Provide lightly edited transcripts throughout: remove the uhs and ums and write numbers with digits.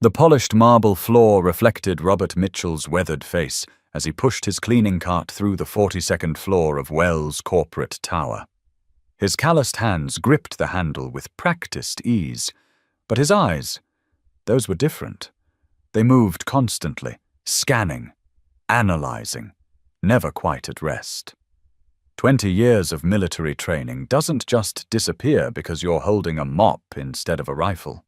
The polished marble floor reflected Robert Mitchell's weathered face as he pushed his cleaning cart through the 42nd floor of Wells' corporate tower. His calloused hands gripped the handle with practiced ease, but his eyes, those were different. They moved constantly, scanning, analyzing, never quite at rest. 20 years of military training doesn't just disappear because you're holding a mop instead of a rifle.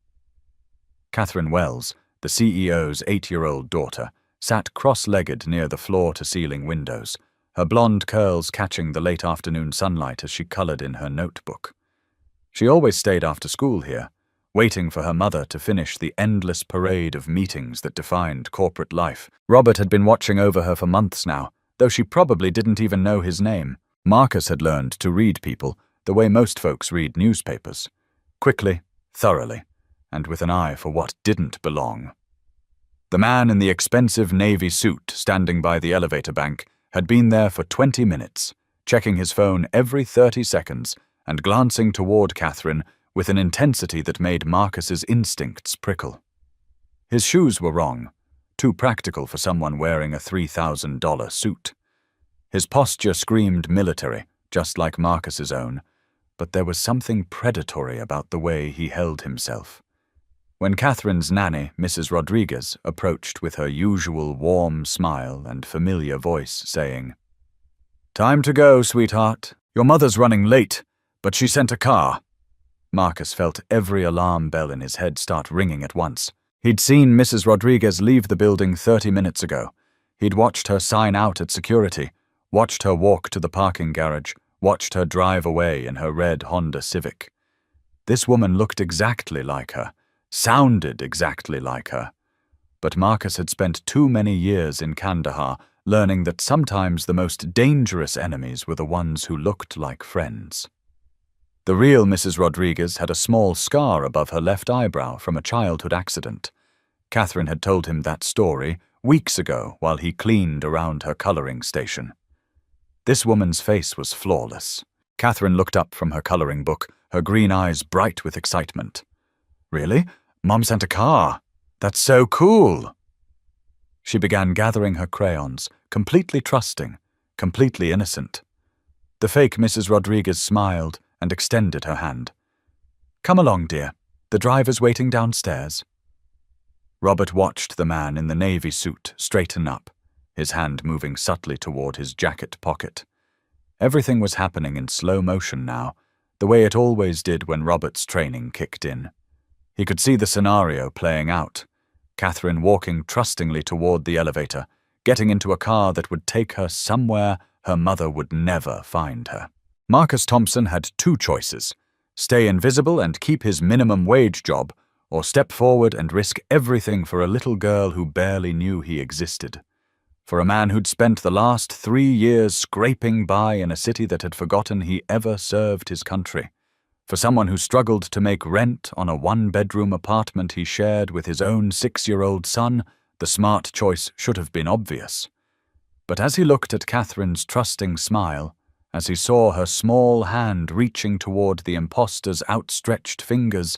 Catherine Wells, the CEO's 8-year-old daughter, sat cross-legged near the floor-to-ceiling windows, her blonde curls catching the late afternoon sunlight as she colored in her notebook. She always stayed after school here, waiting for her mother to finish the endless parade of meetings that defined corporate life. Robert had been watching over her for months now, though she probably didn't even know his name. Marcus had learned to read people the way most folks read newspapers, quickly, thoroughly, and with an eye for what didn't belong. The man in the expensive navy suit standing by the elevator bank had been there for 20 minutes, checking his phone every 30 seconds and glancing toward Catherine with an intensity that made Marcus's instincts prickle. His shoes were wrong, too practical for someone wearing a $3,000 suit. His posture screamed military, just like Marcus's own, but there was something predatory about the way he held himself. When Catherine's nanny, Mrs. Rodriguez, approached with her usual warm smile and familiar voice, saying, "Time to go, sweetheart. Your mother's running late, but she sent a car." Marcus felt every alarm bell in his head start ringing at once. He'd seen Mrs. Rodriguez leave the building 30 minutes ago. He'd watched her sign out at security, watched her walk to the parking garage, watched her drive away in her red Honda Civic. This woman looked exactly like her, sounded exactly like her. But Marcus had spent too many years in Kandahar learning that sometimes the most dangerous enemies were the ones who looked like friends. The real Mrs. Rodriguez had a small scar above her left eyebrow from a childhood accident. Catherine had told him that story weeks ago while he cleaned around her coloring station. This woman's face was flawless. Catherine looked up from her coloring book, her green eyes bright with excitement. "Really? Mom sent a car. That's so cool." She began gathering her crayons, completely trusting, completely innocent. The fake Mrs. Rodriguez smiled and extended her hand. "Come along, dear. The driver's waiting downstairs." Robert watched the man in the navy suit straighten up, his hand moving subtly toward his jacket pocket. Everything was happening in slow motion now, the way it always did when Robert's training kicked in. He could see the scenario playing out. Catherine walking trustingly toward the elevator, getting into a car that would take her somewhere her mother would never find her. Marcus Thompson had two choices: stay invisible and keep his minimum wage job, or step forward and risk everything for a little girl who barely knew he existed. For a man who'd spent the last 3 years scraping by in a city that had forgotten he ever served his country. For someone who struggled to make rent on a 1-bedroom apartment he shared with his own 6-year-old son, the smart choice should have been obvious. But as he looked at Catherine's trusting smile, as he saw her small hand reaching toward the imposter's outstretched fingers,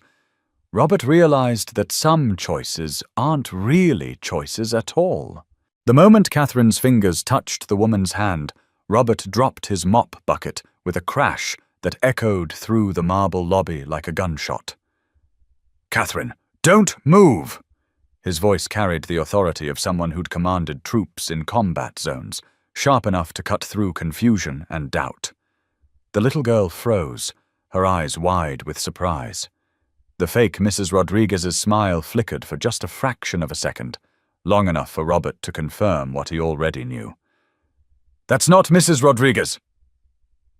Robert realized that some choices aren't really choices at all. The moment Catherine's fingers touched the woman's hand, Robert dropped his mop bucket with a crash that echoed through the marble lobby like a gunshot. "Catherine, don't move!" His voice carried the authority of someone who'd commanded troops in combat zones, sharp enough to cut through confusion and doubt. The little girl froze, her eyes wide with surprise. The fake Mrs. Rodriguez's smile flickered for just a fraction of a second, long enough for Robert to confirm what he already knew. "That's not Mrs. Rodriguez,"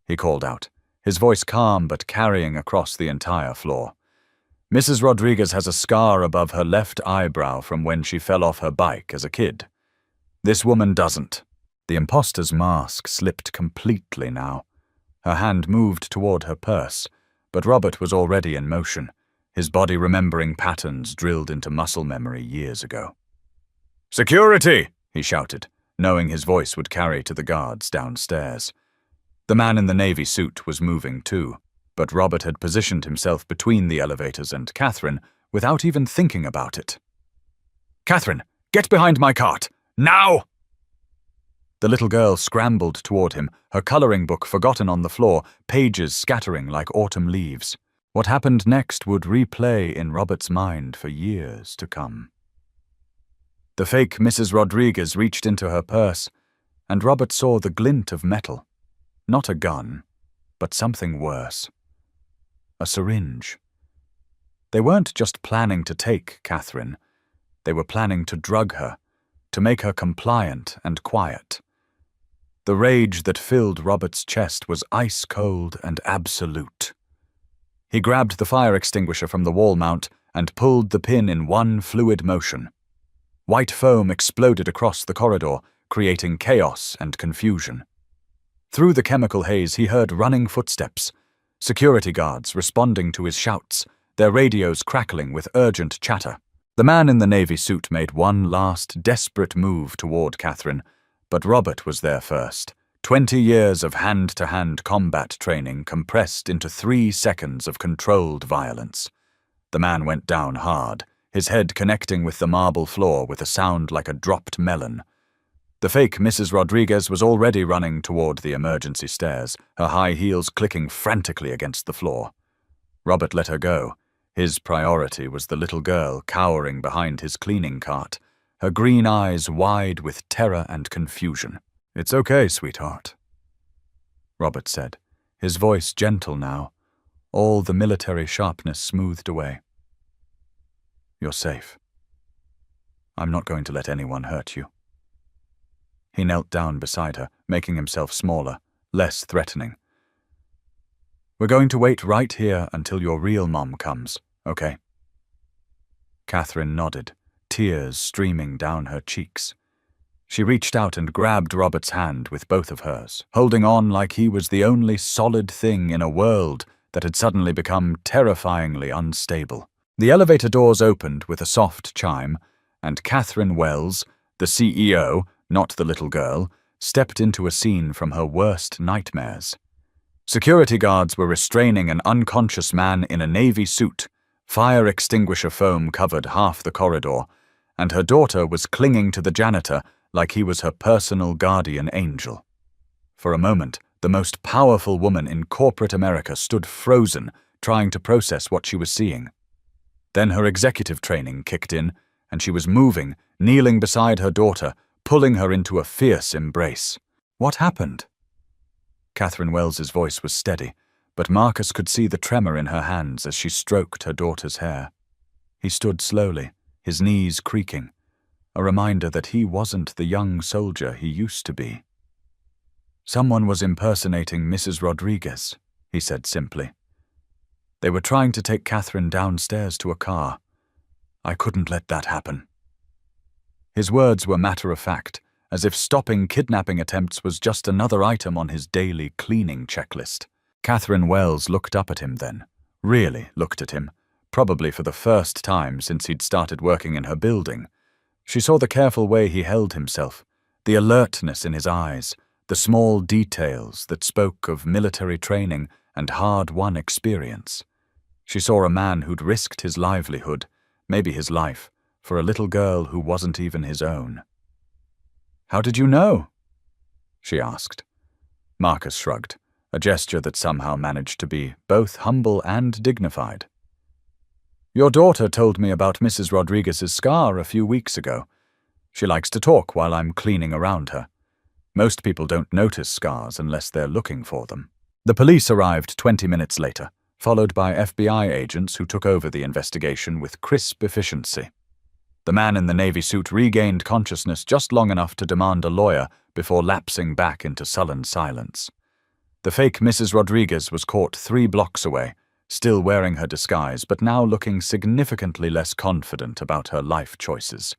he called out, his voice calm but carrying across the entire floor. "Mrs. Rodriguez has a scar above her left eyebrow from when she fell off her bike as a kid. This woman doesn't." The imposter's mask slipped completely now. Her hand moved toward her purse, but Robert was already in motion, his body remembering patterns drilled into muscle memory years ago. "Security!" he shouted, knowing his voice would carry to the guards downstairs. The man in the navy suit was moving too, but Robert had positioned himself between the elevators and Catherine without even thinking about it. "Catherine, get behind my cart! Now!" The little girl scrambled toward him, her coloring book forgotten on the floor, pages scattering like autumn leaves. What happened next would replay in Robert's mind for years to come. The fake Mrs. Rodriguez reached into her purse, and Robert saw the glint of metal. Not a gun, but something worse. A syringe. They weren't just planning to take Catherine. They were planning to drug her, to make her compliant and quiet. The rage that filled Robert's chest was ice-cold and absolute. He grabbed the fire extinguisher from the wall mount and pulled the pin in one fluid motion. White foam exploded across the corridor, creating chaos and confusion. Through the chemical haze, he heard running footsteps, security guards responding to his shouts, their radios crackling with urgent chatter. The man in the navy suit made one last desperate move toward Catherine, but Robert was there first. 20 years of hand-to-hand combat training compressed into 3 seconds of controlled violence. The man went down hard, his head connecting with the marble floor with a sound like a dropped melon. The fake Mrs. Rodriguez was already running toward the emergency stairs, her high heels clicking frantically against the floor. Robert let her go. His priority was the little girl cowering behind his cleaning cart, her green eyes wide with terror and confusion. "It's okay, sweetheart," Robert said, his voice gentle now, all the military sharpness smoothed away. "You're safe. I'm not going to let anyone hurt you." He knelt down beside her, making himself smaller, less threatening. "We're going to wait right here until your real mom comes, okay?" Catherine nodded, tears streaming down her cheeks. She reached out and grabbed Robert's hand with both of hers, holding on like he was the only solid thing in a world that had suddenly become terrifyingly unstable. The elevator doors opened with a soft chime, and Catherine Wells, the CEO, not the little girl, stepped into a scene from her worst nightmares. Security guards were restraining an unconscious man in a navy suit. Fire extinguisher foam covered half the corridor, and her daughter was clinging to the janitor like he was her personal guardian angel. For a moment, the most powerful woman in corporate America stood frozen, trying to process what she was seeing. Then her executive training kicked in, and she was moving, kneeling beside her daughter, pulling her into a fierce embrace. "What happened?" Catherine Wells's voice was steady, but Marcus could see the tremor in her hands as she stroked her daughter's hair. He stood slowly, his knees creaking, a reminder that he wasn't the young soldier he used to be. "Someone was impersonating Mrs. Rodriguez," he said simply. "They were trying to take Catherine downstairs to a car. I couldn't let that happen." His words were matter-of-fact, as if stopping kidnapping attempts was just another item on his daily cleaning checklist. Catherine Wells looked up at him then, really looked at him, probably for the first time since he'd started working in her building. She saw the careful way he held himself, the alertness in his eyes, the small details that spoke of military training and hard-won experience. She saw a man who'd risked his livelihood, maybe his life, for a little girl who wasn't even his own. "How did you know?" she asked. Marcus shrugged, a gesture that somehow managed to be both humble and dignified. "Your daughter told me about Mrs. Rodriguez's scar a few weeks ago. She likes to talk while I'm cleaning around her. Most people don't notice scars unless they're looking for them." The police arrived 20 minutes later, followed by FBI agents who took over the investigation with crisp efficiency. The man in the navy suit regained consciousness just long enough to demand a lawyer before lapsing back into sullen silence. The fake Mrs. Rodriguez was caught 3 blocks away, still wearing her disguise, but now looking significantly less confident about her life choices.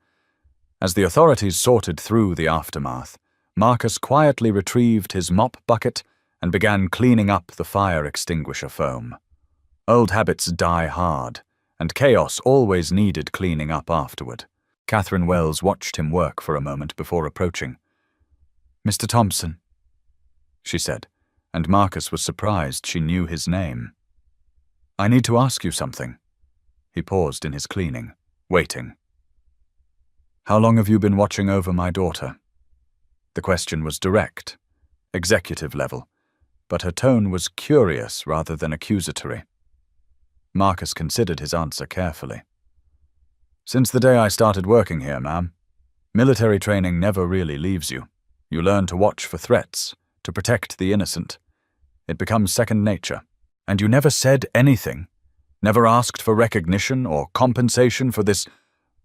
As the authorities sorted through the aftermath, Marcus quietly retrieved his mop bucket and began cleaning up the fire extinguisher foam. Old habits die hard, and chaos always needed cleaning up afterward. Catherine Wells watched him work for a moment before approaching. "Mr. Thompson," she said, and Marcus was surprised she knew his name. "I need to ask you something." He paused in his cleaning, waiting. How long have you been watching over my daughter? The question was direct, executive level, but her tone was curious rather than accusatory. Marcus considered his answer carefully. Since the day I started working here, ma'am. Military training never really leaves you. You learn to watch for threats, to protect the innocent. It becomes second nature. And you never said anything, never asked for recognition or compensation for this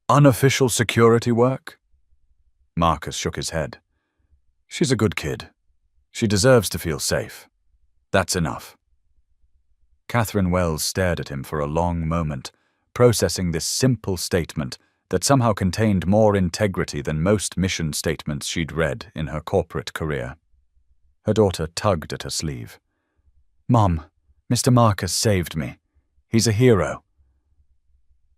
unofficial security work? Marcus shook his head. She's a good kid. She deserves to feel safe. That's enough. Catherine Wells stared at him for a long moment, processing this simple statement that somehow contained more integrity than most mission statements she'd read in her corporate career. Her daughter tugged at her sleeve. Mom, Mr. Marcus saved me. He's a hero.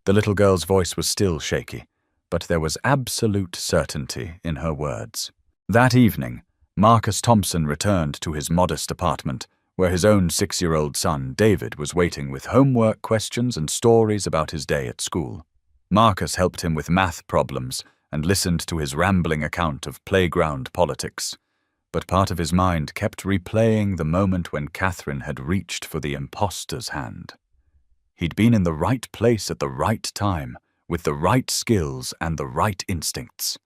The little girl's voice was still shaky, but there was absolute certainty in her words. That evening, Marcus Thompson returned to his modest apartment, where his own 6-year-old son, David, was waiting with homework questions and stories about his day at school. Marcus helped him with math problems and listened to his rambling account of playground politics. But part of his mind kept replaying the moment when Catherine had reached for the imposter's hand. He'd been in the right place at the right time, with the right skills and the right instincts.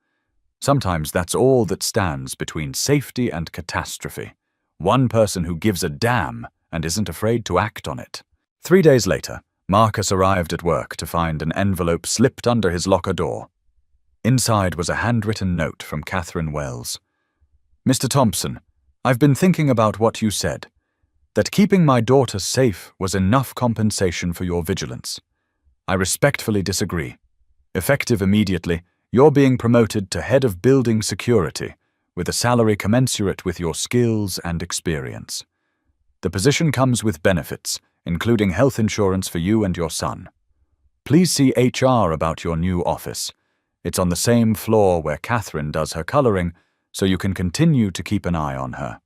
Sometimes that's all that stands between safety and catastrophe. One person who gives a damn and isn't afraid to act on it. 3 days later, Marcus arrived at work to find an envelope slipped under his locker door. Inside was a handwritten note from Catherine Wells. Mr. Thompson, I've been thinking about what you said, that keeping my daughter safe was enough compensation for your vigilance. I respectfully disagree. Effective immediately, you're being promoted to head of building security, with a salary commensurate with your skills and experience. The position comes with benefits, including health insurance for you and your son. Please see HR about your new office. It's on the same floor where Catherine does her coloring, so you can continue to keep an eye on her.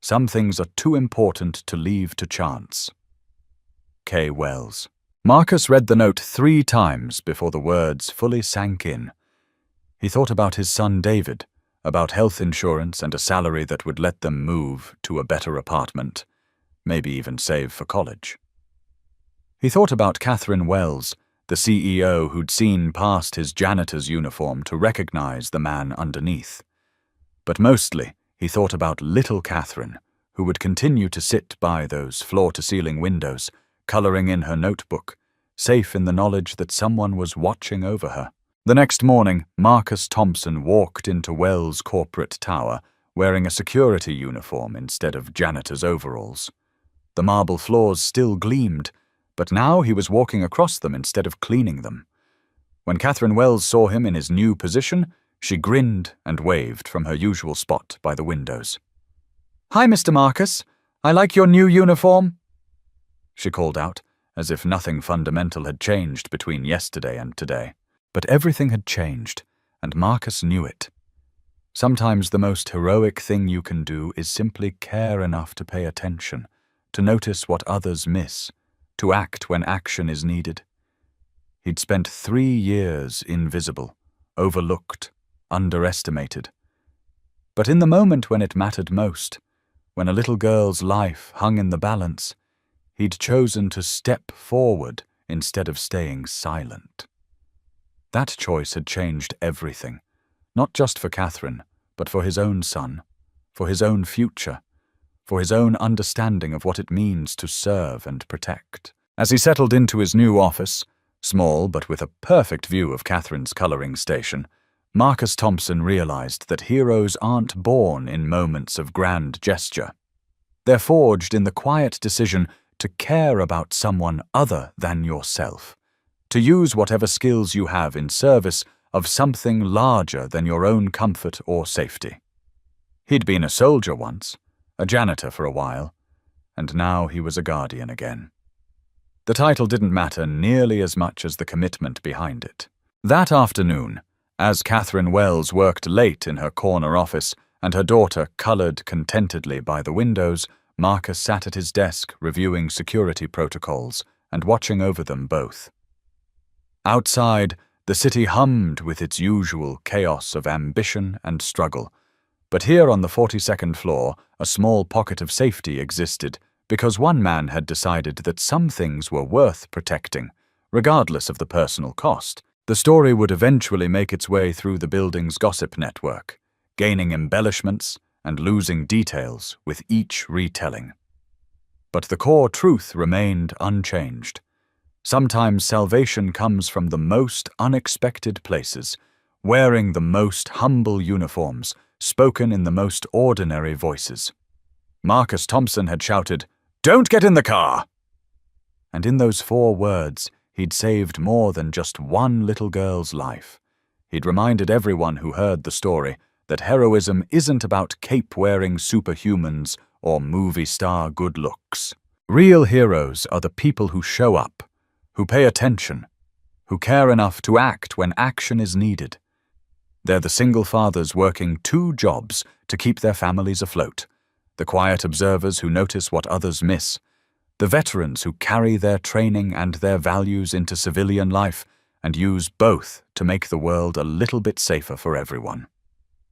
Some things are too important to leave to chance. K. Wells. Marcus read the note 3 times before the words fully sank in. He thought about his son David, about health insurance and a salary that would let them move to a better apartment, maybe even save for college. He thought about Catherine Wells, the CEO who'd seen past his janitor's uniform to recognize the man underneath. But mostly, he thought about little Catherine, who would continue to sit by those floor-to-ceiling windows, coloring in her notebook, safe in the knowledge that someone was watching over her. The next morning, Marcus Thompson walked into Wells' corporate tower, wearing a security uniform instead of janitor's overalls. The marble floors still gleamed, but now he was walking across them instead of cleaning them. When Catherine Wells saw him in his new position, she grinned and waved from her usual spot by the windows. "Hi, Mr. Marcus. I like your new uniform," she called out, as if nothing fundamental had changed between yesterday and today. But everything had changed, and Marcus knew it. Sometimes the most heroic thing you can do is simply care enough to pay attention, to notice what others miss, to act when action is needed. He'd spent 3 years invisible, overlooked, underestimated. But in the moment when it mattered most, when a little girl's life hung in the balance, he'd chosen to step forward instead of staying silent. That choice had changed everything, not just for Catherine, but for his own son, for his own future, for his own understanding of what it means to serve and protect. As he settled into his new office, small but with a perfect view of Catherine's coloring station, Marcus Thompson realized that heroes aren't born in moments of grand gesture. They're forged in the quiet decision to care about someone other than yourself, to use whatever skills you have in service of something larger than your own comfort or safety. He'd been a soldier once, a janitor for a while, and now he was a guardian again. The title didn't matter nearly as much as the commitment behind it. That afternoon, as Catherine Wells worked late in her corner office and her daughter colored contentedly by the windows, Marcus sat at his desk reviewing security protocols and watching over them both. Outside, The city hummed with its usual chaos of ambition and struggle. But here on the 42nd floor, a small pocket of safety existed because one man had decided that some things were worth protecting, regardless of the personal cost. The story would eventually make its way through the building's gossip network, gaining embellishments and losing details with each retelling. But the core truth remained unchanged. Sometimes salvation comes from the most unexpected places, wearing the most humble uniforms, spoken in the most ordinary voices. Marcus Thompson had shouted, "Don't get in the car!" And in those 4 words, he'd saved more than just one little girl's life. He'd reminded everyone who heard the story that heroism isn't about cape-wearing superhumans or movie star good looks. Real heroes are the people who show up, who pay attention, who care enough to act when action is needed. They're the single fathers working 2 jobs to keep their families afloat, the quiet observers who notice what others miss, the veterans who carry their training and their values into civilian life and use both to make the world a little bit safer for everyone.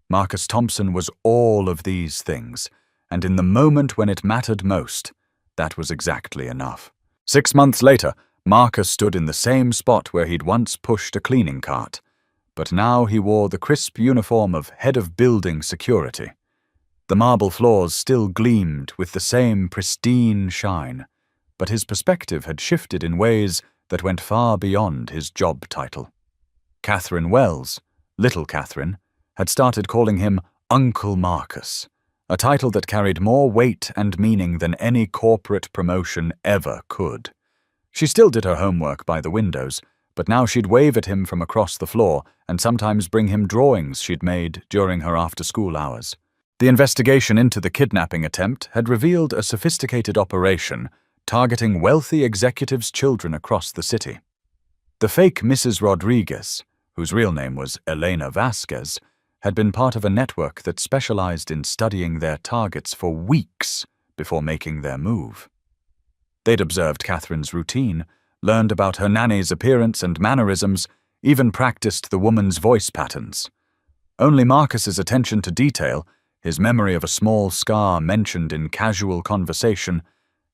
Marcus Thompson was all of these things, and in the moment when it mattered most, that was exactly enough. 6 months later, Marcus stood in the same spot where he'd once pushed a cleaning cart, but now he wore the crisp uniform of head of building security. The marble floors still gleamed with the same pristine shine, but his perspective had shifted in ways that went far beyond his job title. Catherine Wells, little Catherine, had started calling him Uncle Marcus, a title that carried more weight and meaning than any corporate promotion ever could. She still did her homework by the windows, but now she'd wave at him from across the floor and sometimes bring him drawings she'd made during her after-school hours. The investigation into the kidnapping attempt had revealed a sophisticated operation targeting wealthy executives' children across the city. The fake Mrs. Rodriguez, whose real name was Elena Vasquez, had been part of a network that specialized in studying their targets for weeks before making their move. They'd observed Catherine's routine, learned about her nanny's appearance and mannerisms, even practiced the woman's voice patterns. Only Marcus's attention to detail, his memory of a small scar mentioned in casual conversation,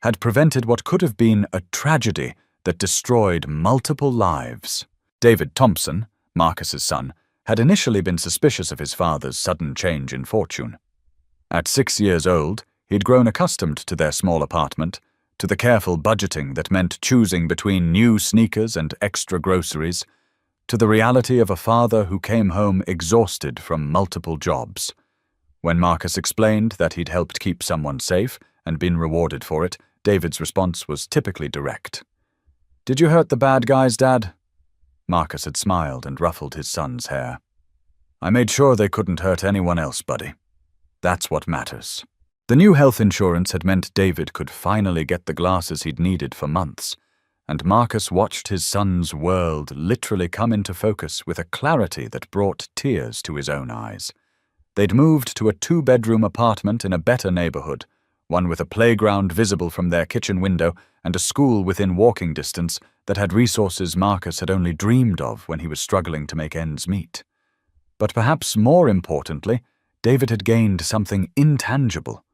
had prevented what could have been a tragedy that destroyed multiple lives. David Thompson, Marcus's son, had initially been suspicious of his father's sudden change in fortune. At 6 years old, he'd grown accustomed to their small apartment, to the careful budgeting that meant choosing between new sneakers and extra groceries, to the reality of a father who came home exhausted from multiple jobs. When Marcus explained that he'd helped keep someone safe and been rewarded for it, David's response was typically direct. "Did you hurt the bad guys, Dad?" Marcus had smiled and ruffled his son's hair. "I made sure they couldn't hurt anyone else, buddy. That's what matters." The new health insurance had meant David could finally get the glasses he'd needed for months, and Marcus watched his son's world literally come into focus with a clarity that brought tears to his own eyes. They'd moved to a 2-bedroom apartment in a better neighborhood, one with a playground visible from their kitchen window and a school within walking distance that had resources Marcus had only dreamed of when he was struggling to make ends meet. But perhaps more importantly, David had gained something intangible,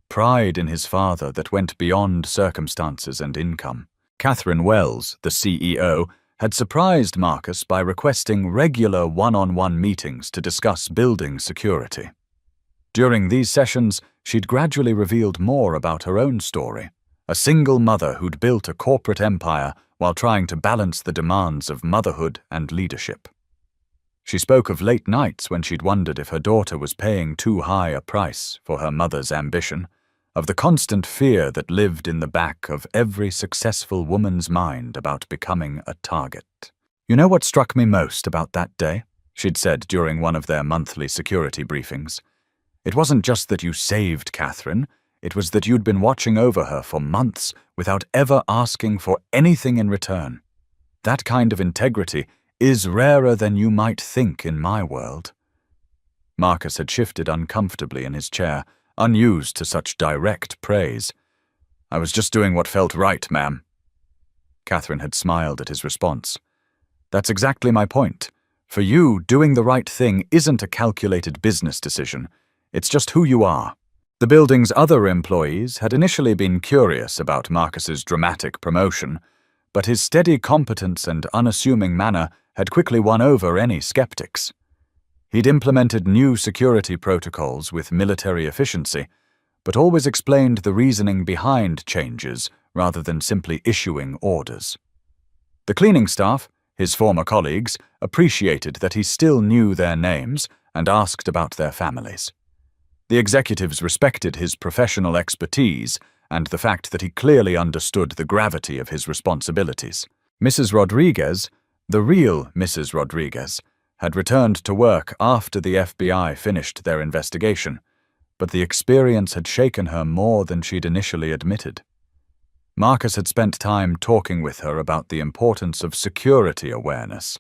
pride in his father that went beyond circumstances and income. Catherine Wells, the CEO, had surprised Marcus by requesting regular one-on-one meetings to discuss building security. During these sessions, she'd gradually revealed more about her own story, a single mother who'd built a corporate empire while trying to balance the demands of motherhood and leadership. She spoke of late nights when she'd wondered if her daughter was paying too high a price for her mother's ambition, of the constant fear that lived in the back of every successful woman's mind about becoming a target. "You know what struck me most about that day?" she'd said during one of their monthly security briefings. "It wasn't just that you saved Catherine, it was that you'd been watching over her for months without ever asking for anything in return. That kind of integrity is rarer than you might think in my world." Marcus had shifted uncomfortably in his chair, unused to such direct praise. "I was just doing what felt right, ma'am." Catherine had smiled at his response. That's exactly my point. For you, doing the right thing isn't a calculated business decision. It's just who you are. The building's other employees had initially been curious about Marcus's dramatic promotion, but his steady competence and unassuming manner had quickly won over any skeptics. He'd implemented new security protocols with military efficiency, but always explained the reasoning behind changes rather than simply issuing orders. The cleaning staff, his former colleagues, appreciated that he still knew their names and asked about their families. The executives respected his professional expertise and the fact that he clearly understood the gravity of his responsibilities. Mrs. Rodriguez, the real Mrs. Rodriguez, had returned to work after the FBI finished their investigation, but the experience had shaken her more than she'd initially admitted. Marcus had spent time talking with her about the importance of security awareness,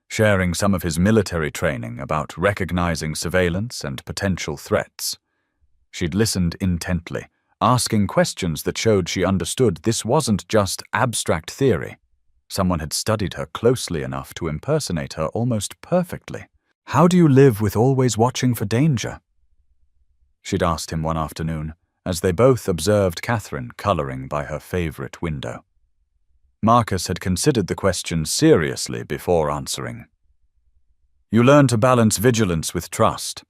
sharing some of his military training about recognizing surveillance and potential threats. She'd listened intently, asking questions that showed she understood this wasn't just abstract theory. Someone had studied her closely enough to impersonate her almost perfectly. "How do you live with always watching for danger?" she'd asked him one afternoon, as they both observed Catherine coloring by her favorite window. Marcus had considered the question seriously before answering. "You learn to balance vigilance with trust.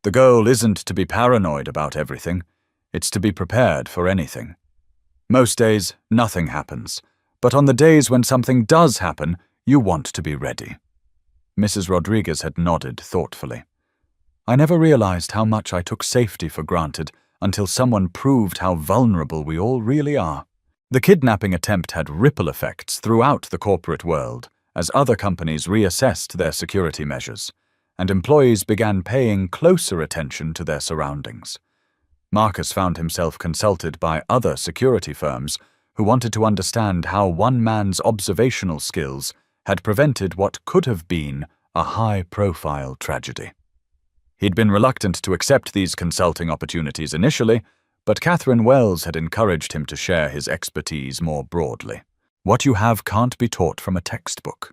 The goal isn't to be paranoid about everything, it's to be prepared for anything. Most days, nothing happens, but on the days when something does happen, you want to be ready." Mrs. Rodriguez had nodded thoughtfully. "I never realized how much I took safety for granted until someone proved how vulnerable we all really are." The kidnapping attempt had ripple effects throughout the corporate world as other companies reassessed their security measures, and employees began paying closer attention to their surroundings. Marcus found himself consulted by other security firms who wanted to understand how one man's observational skills had prevented what could have been a high-profile tragedy. He'd been reluctant to accept these consulting opportunities initially, but Catherine Wells had encouraged him to share his expertise more broadly. "What you have can't be taught from a textbook,"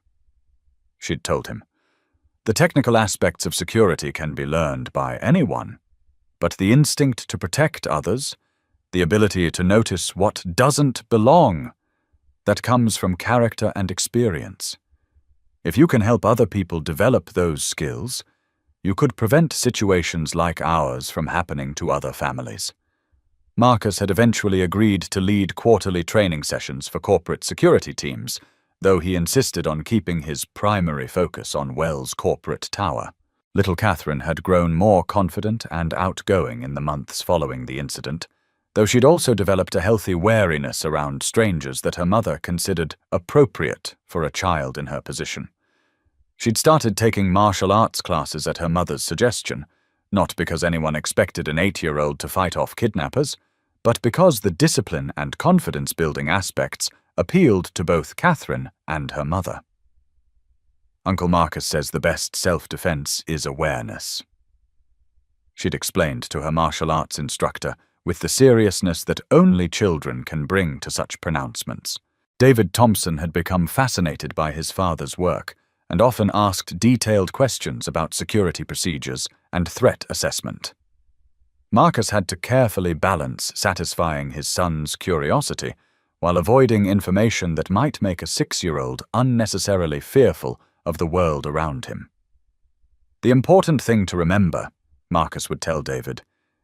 she'd told him. "The technical aspects of security can be learned by anyone, but the instinct to protect others, the ability to notice what doesn't belong, that comes from character and experience. If you can help other people develop those skills, you could prevent situations like ours from happening to other families." Marcus had eventually agreed to lead quarterly training sessions for corporate security teams, though he insisted on keeping his primary focus on Wells' corporate tower. Little Catherine had grown more confident and outgoing in the months following the incident, though she'd also developed a healthy wariness around strangers that her mother considered appropriate for a child in her position. She'd started taking martial arts classes at her mother's suggestion, not because anyone expected an 8-year-old to fight off kidnappers, but because the discipline and confidence-building aspects appealed to both Catherine and her mother. "Uncle Marcus says the best self-defense is awareness," she'd explained to her martial arts instructor with the seriousness that only children can bring to such pronouncements. David Thompson had become fascinated by his father's work and often asked detailed questions about security procedures and threat assessment. Marcus had to carefully balance satisfying his son's curiosity while avoiding information that might make a 6-year-old unnecessarily fearful of the world around him. "The important thing to remember," Marcus would tell David,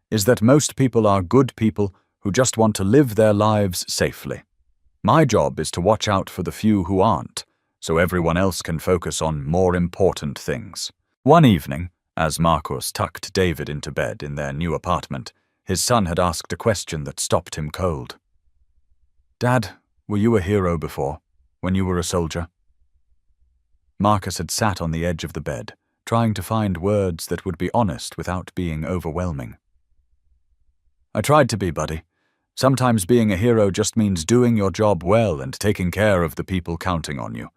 "is that most people are good people who just want to live their lives safely. My job is to watch out for the few who aren't, so everyone else can focus on more important things." One evening, as Marcus tucked David into bed in their new apartment, his son had asked a question that stopped him cold. "Dad, were you a hero before, when you were a soldier?" Marcus had sat on the edge of the bed, trying to find words that would be honest without being overwhelming. "I tried to be, buddy. Sometimes being a hero just means doing your job well and taking care of the people counting on you.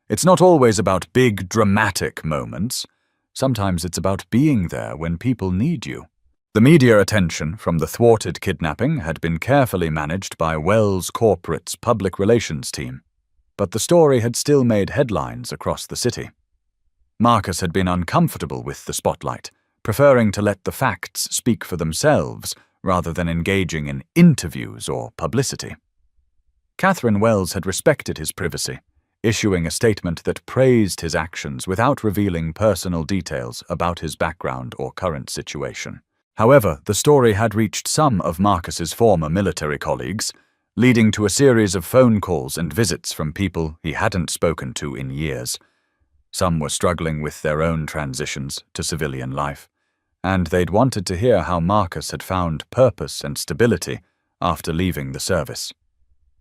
It's not always about big, dramatic moments. Sometimes it's about being there when people need you." The media attention from the thwarted kidnapping had been carefully managed by Wells Corporate's public relations team, but the story had still made headlines across the city. Marcus had been uncomfortable with the spotlight, preferring to let the facts speak for themselves rather than engaging in interviews or publicity. Catherine Wells had respected his privacy, issuing a statement that praised his actions without revealing personal details about his background or current situation. However, the story had reached some of Marcus's former military colleagues, leading to a series of phone calls and visits from people he hadn't spoken to in years. Some were struggling with their own transitions to civilian life, and they'd wanted to hear how Marcus had found purpose and stability after leaving the service.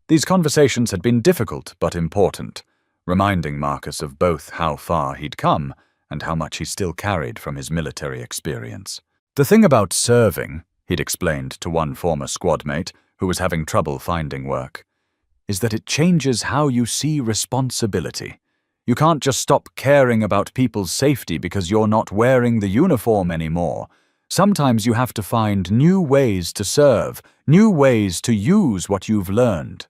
These conversations had been difficult but important, reminding Marcus of both how far he'd come and how much he still carried from his military experience. "The thing about serving," he'd explained to one former squad mate who was having trouble finding work, "is that it changes how you see responsibility. You can't just stop caring about people's safety because you're not wearing the uniform anymore. Sometimes you have to find new ways to serve, new ways to use what you've learned."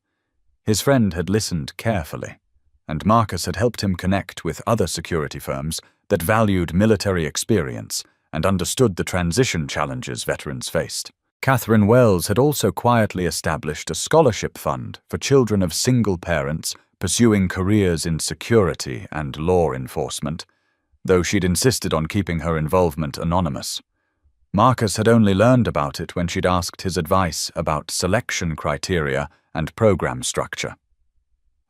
His friend had listened carefully, and Marcus had helped him connect with other security firms that valued military experience and understood the transition challenges veterans faced. Catherine Wells had also quietly established a scholarship fund for children of single parents pursuing careers in security and law enforcement, though she'd insisted on keeping her involvement anonymous. Marcus had only learned about it when she'd asked his advice about selection criteria and program structure.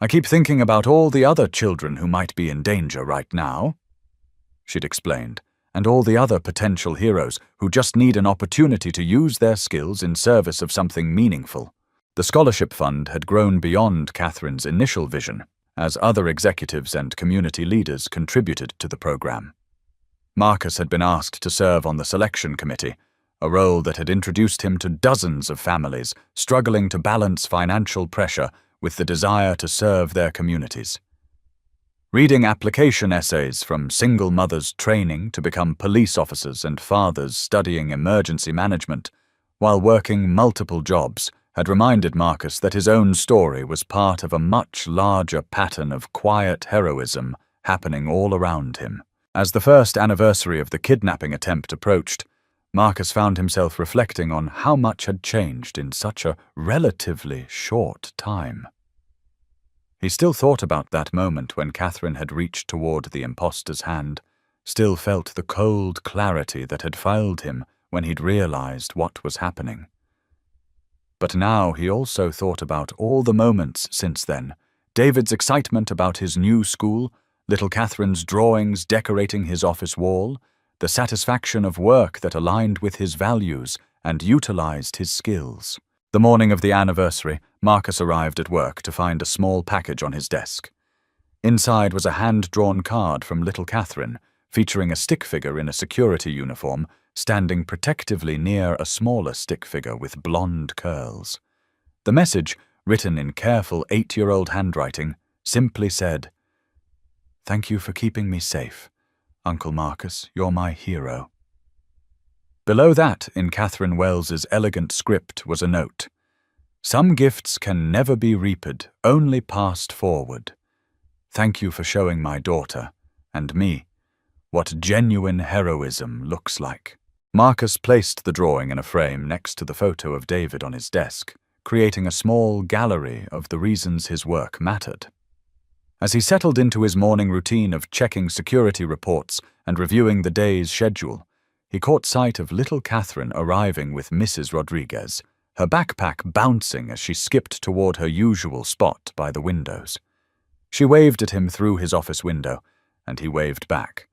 "I keep thinking about all the other children who might be in danger right now," she'd explained, "and all the other potential heroes who just need an opportunity to use their skills in service of something meaningful." The scholarship fund had grown beyond Catherine's initial vision, as other executives and community leaders contributed to the program. Marcus had been asked to serve on the selection committee, a role that had introduced him to dozens of families struggling to balance financial pressure with the desire to serve their communities. Reading application essays from single mothers training to become police officers and fathers studying emergency management while working multiple jobs had reminded Marcus that his own story was part of a much larger pattern of quiet heroism happening all around him. As the first anniversary of the kidnapping attempt approached, Marcus found himself reflecting on how much had changed in such a relatively short time. He still thought about that moment when Catherine had reached toward the imposter's hand, still felt the cold clarity that had failed him when he'd realized what was happening. But now he also thought about all the moments since then, David's excitement about his new school, little Catherine's drawings decorating his office wall, the satisfaction of work that aligned with his values and utilized his skills. The morning of the anniversary, Marcus arrived at work to find a small package on his desk. Inside was a hand-drawn card from little Catherine, featuring a stick figure in a security uniform, standing protectively near a smaller stick figure with blonde curls. The message, written in careful 8-year-old handwriting, simply said, "Thank you for keeping me safe. Uncle Marcus, you're my hero." Below that, in Catherine Wells's elegant script, was a note. "Some gifts can never be reaped, only passed forward. Thank you for showing my daughter, and me, what genuine heroism looks like." Marcus placed the drawing in a frame next to the photo of David on his desk, creating a small gallery of the reasons his work mattered. As he settled into his morning routine of checking security reports and reviewing the day's schedule, he caught sight of little Catherine arriving with Mrs. Rodriguez, her backpack bouncing as she skipped toward her usual spot by the windows. She waved at him through his office window, and he waved back,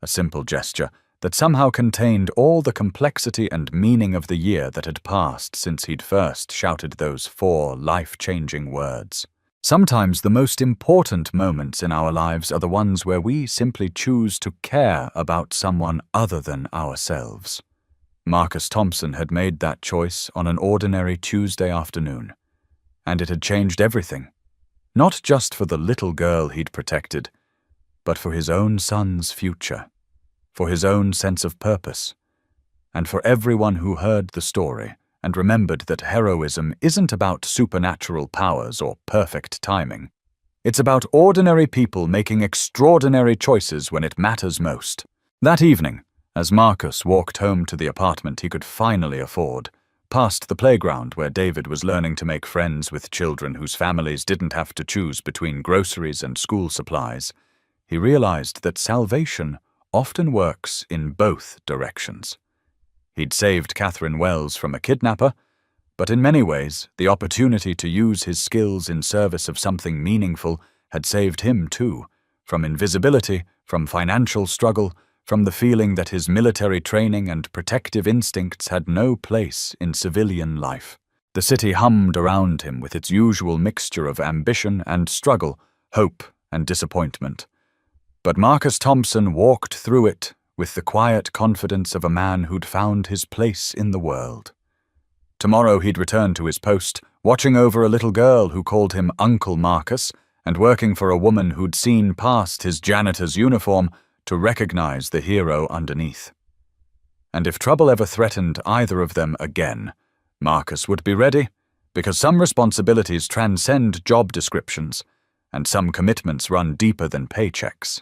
a simple gesture that somehow contained all the complexity and meaning of the year that had passed since he'd first shouted those 4 life-changing words. Sometimes the most important moments in our lives are the ones where we simply choose to care about someone other than ourselves. Marcus Thompson had made that choice on an ordinary Tuesday afternoon, and it had changed everything, not just for the little girl he'd protected, but for his own son's future, for his own sense of purpose, and for everyone who heard the story and remembered that heroism isn't about supernatural powers or perfect timing. It's about ordinary people making extraordinary choices when it matters most. That evening, as Marcus walked home to the apartment he could finally afford, past the playground where David was learning to make friends with children whose families didn't have to choose between groceries and school supplies, he realized that salvation often works in both directions. He'd saved Catherine Wells from a kidnapper, but in many ways, the opportunity to use his skills in service of something meaningful had saved him too, from invisibility, from financial struggle, from the feeling that his military training and protective instincts had no place in civilian life. The city hummed around him with its usual mixture of ambition and struggle, hope and disappointment. But Marcus Thompson walked through it with the quiet confidence of a man who'd found his place in the world. Tomorrow he'd return to his post, watching over a little girl who called him Uncle Marcus, and working for a woman who'd seen past his janitor's uniform to recognize the hero underneath. And if trouble ever threatened either of them again, Marcus would be ready, because some responsibilities transcend job descriptions, and some commitments run deeper than paychecks.